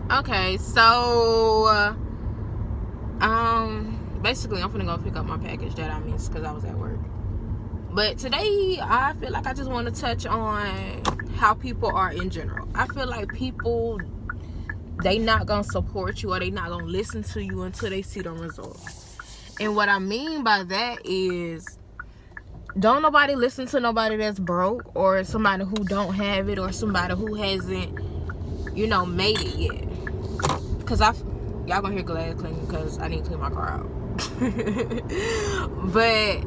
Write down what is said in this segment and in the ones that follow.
Okay, so basically I'm gonna go pick up my package that I missed because I was at work. But today I feel like I just want to touch on how people are in general. I feel like people, they not gonna support you or they not gonna listen to you until they see the results. And what I mean by that is, don't nobody listen to nobody that's broke or somebody who don't have it or somebody who hasn't, made it yet. Because y'all gonna hear glass cleaning because I need to clean my car out. But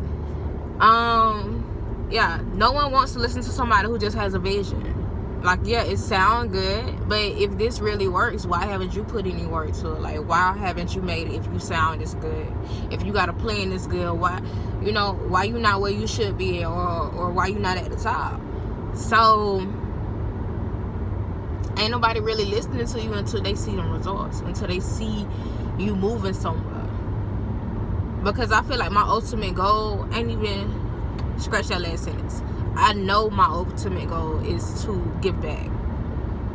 yeah, no one wants to listen to somebody who just has a vision. Like, yeah, it sounds good, but if this really works, why haven't you put any work to it? Like, why haven't you made it if you sound this good? If you got a plan this good, why you not where you should be, or why you not at the top? So ain't nobody really listening to you until they see the results, until they see you moving somewhere. Because I feel like my ultimate goal ain't even, scratch that last sentence. I know my ultimate goal is to give back.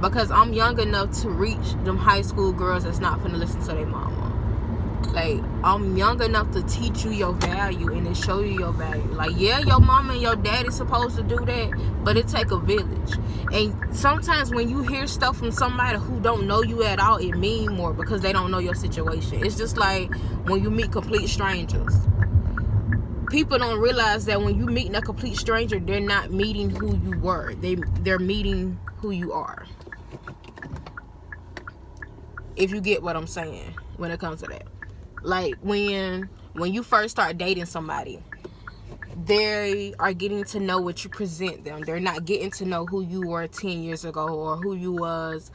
Because I'm young enough to reach them high school girls that's not finna listen to their mama. Like, I'm young enough to teach you your value and to show you your value. Like, yeah, your mama and your daddy's supposed to do that, but it take a village. And sometimes when you hear stuff from somebody who don't know you at all, it mean more because they don't know your situation. It's just like when you meet complete strangers. People don't realize that when you meet a complete stranger, they're not meeting who you were. They're meeting who you are. If you get what I'm saying when it comes to that. Like, when you first start dating somebody, they are getting to know what you present them. They're not getting to know who you were 10 years ago, or who you was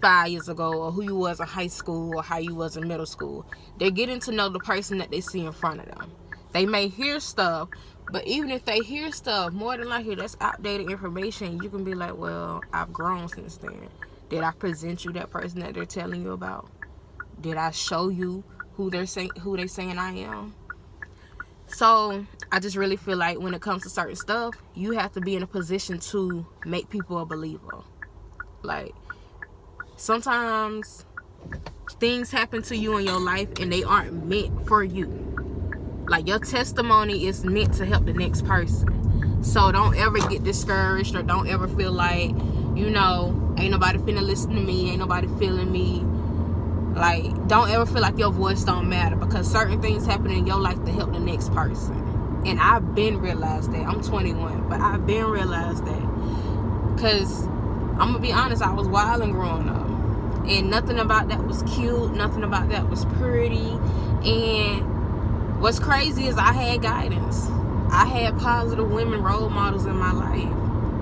5 years ago, or who you was in high school, or how you was in middle school. They're getting to know the person that they see in front of them. They may hear stuff, but even if they hear stuff, more than likely that's outdated information. You can be like, well, I've grown since then. Did I present you that person that they're telling you about? Did I show you who they saying I am? So I just really feel like when it comes to certain stuff, you have to be in a position to make people a believer. Like, sometimes things happen to you in your life and they aren't meant for you. Like, your testimony is meant to help the next person. So don't ever get discouraged, or don't ever feel like, ain't nobody finna listen to me, ain't nobody feeling me. Like, don't ever feel like your voice don't matter, because certain things happen in your life to help the next person. And I've been realized that. I'm 21, but I've been realized that. Because I'm gonna be honest, I was wilding growing up, and nothing about that was cute, nothing about that was pretty. And what's crazy is I had guidance. I had positive women role models in my life.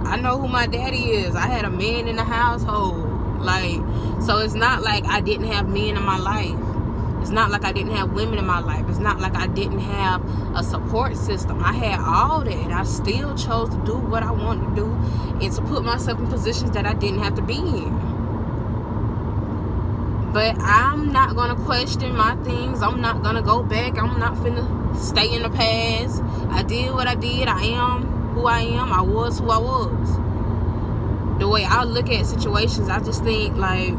I know who my daddy is. I had a man in the household. Like, so it's not like I didn't have men in my life. It's not like I didn't have women in my life. It's not like I didn't have a support system. I had all that, and I still chose to do what I wanted to do and to put myself in positions that I didn't have to be in. But I'm not going to question my things. I'm not going to go back. I'm not finna stay in the past. I did what I did. I am who I am. I was who I was. The way I look at situations, I just think, like,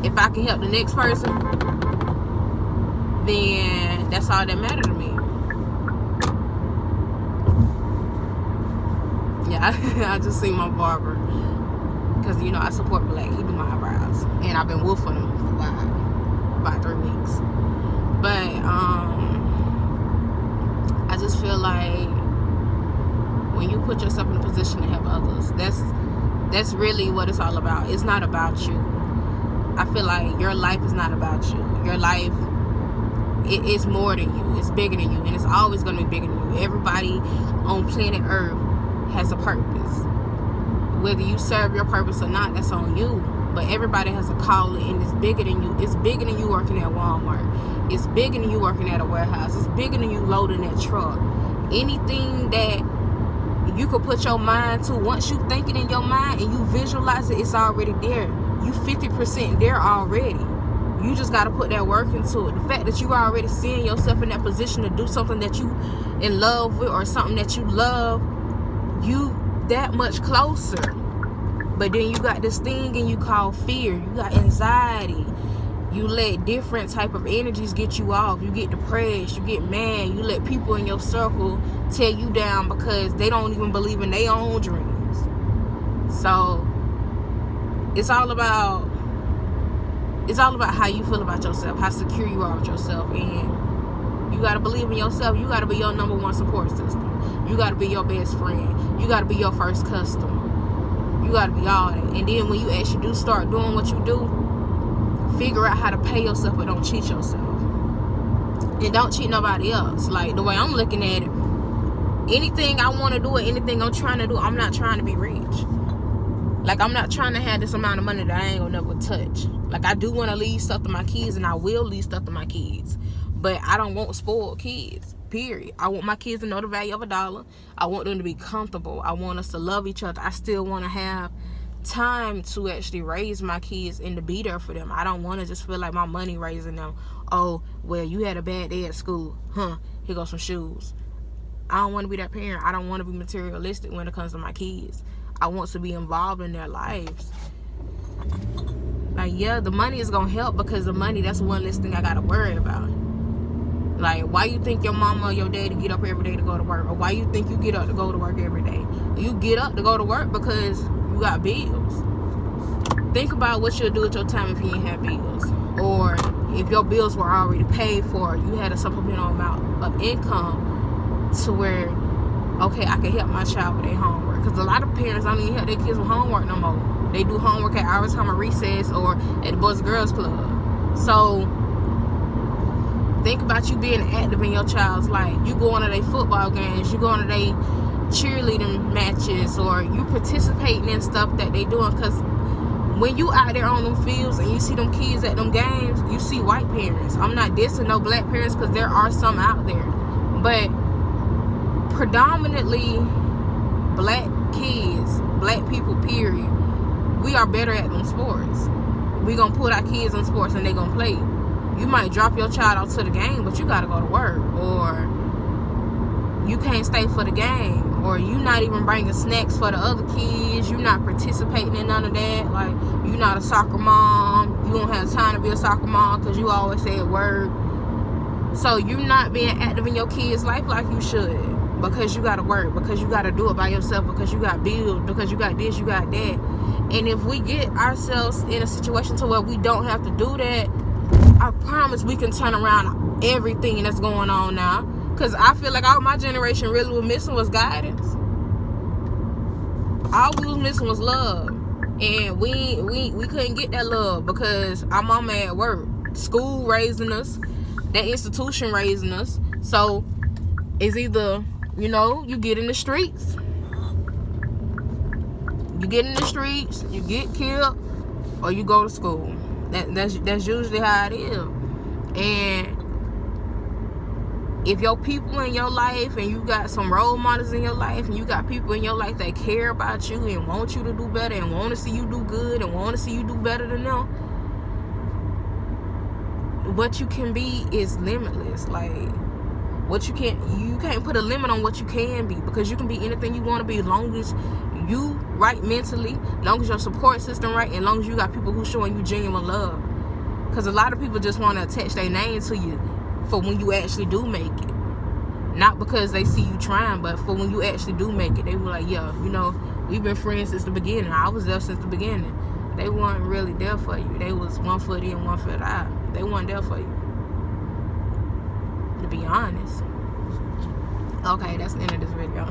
if I can help the next person, then that's all that matters to me. Yeah, I just seen my barber, because I support Black. He do my eyebrows, and I've been woofing him for about 3 weeks. But I just feel like when you put yourself in a position to help others, that's really what it's all about. It's not about you. I feel like your life is not about you. Your life, it's more than you. It's bigger than you, and it's always going to be bigger than you. Everybody on planet Earth has a purpose. Whether you serve your purpose or not, that's on you. But everybody has a calling, and it's bigger than you. It's bigger than you working at Walmart. It's bigger than you working at a warehouse. It's bigger than you loading that truck. Anything that you could put your mind to, once you think it in your mind and you visualize it, it's already there. You 50% there already. You just got to put that work into it. The fact that you are already seeing yourself in that position to do something that you in love with, or something that you love, you that much closer. But then you got this thing and you call fear. You got anxiety. You let different type of energies get you off. You get depressed. You get mad. You let people in your circle tear you down because they don't even believe in their own dreams. So it's all about how you feel about yourself, how secure you are with yourself, and you gotta believe in yourself. You gotta be your number one support system. You gotta be your best friend. You gotta be your first customer. You gotta be all that. And then when you actually do start doing what you do, figure out how to pay yourself, but don't cheat yourself. And don't cheat nobody else. Like, the way I'm looking at it, anything I want to do or anything I'm trying to do, I'm not trying to be rich. Like, I'm not trying to have this amount of money that I ain't gonna never touch. Like, I do want to leave stuff to my kids, and I will leave stuff to my kids. But I don't want spoiled kids, period. I want my kids to know the value of $1. I want them to be comfortable. I want us to love each other. I still want to have time to actually raise my kids and to be there for them. I don't want to just feel like my money raising them. Oh, well, you had a bad day at school. Here goes some shoes. I don't want to be that parent. I don't want to be materialistic when it comes to my kids. I want to be involved in their lives. Like, yeah, the money is going to help, because the money, that's one less thing I got to worry about. Like, why you think your mama or your daddy get up every day to go to work? Or why you think you get up to go to work every day? You get up to go to work because you got bills. Think about what you'll do with your time if you ain't have bills. Or if your bills were already paid for, you had a supplemental amount of income to where, okay, I can help my child with their homework. Because a lot of parents don't even help their kids with homework no more. They do homework at our time of recess or at the Boys and Girls Club. So think about you being active in your child's life. You going to their football games, you going to their cheerleading matches, or you participating in stuff that they doing. Because when you out there on them fields and you see them kids at them games, you see white parents. I'm not dissing no black parents, because there are some out there, but predominantly black kids, black people, period, we are better at them sports. We gonna put our kids in sports and they gonna play. You might drop your child out to the game, but you gotta go to work, or you can't stay for the game, or you not even bringing snacks for the other kids. You not participating in none of that. Like, you not a soccer mom. You don't have time to be a soccer mom because you always say at work. So you not being active in your kids' life like you should, because you gotta work, because you gotta do it by yourself, because you got bills, because you got this, you got that. And if we get ourselves in a situation to where we don't have to do that, I promise we can turn around everything that's going on now. Because I feel like all my generation really was missing was guidance. All we was missing was love. And we couldn't get that love because our mama at work. School raising us. That institution raising us. So it's either, you get in the streets. You get in the streets, you get killed, or you go to school. That's usually how it is. And if your people in your life, and you got some role models in your life, and you got people in your life that care about you and want you to do better and want to see you do good and want to see you do better than them, what you can be is limitless. Like, you can't put a limit on what you can be, because you can be anything you want to be as long as you right mentally, as long as your support system right, and as long as you got people who showing you genuine love. Because a lot of people just want to attach their name to you for when you actually do make it. Not because they see you trying, but for when you actually do make it. They were like, yeah, we've been friends since the beginning. I was there since the beginning. They weren't really there for you. They was one foot in, one foot out. They weren't there for you, to be honest. Okay, that's the end of this video.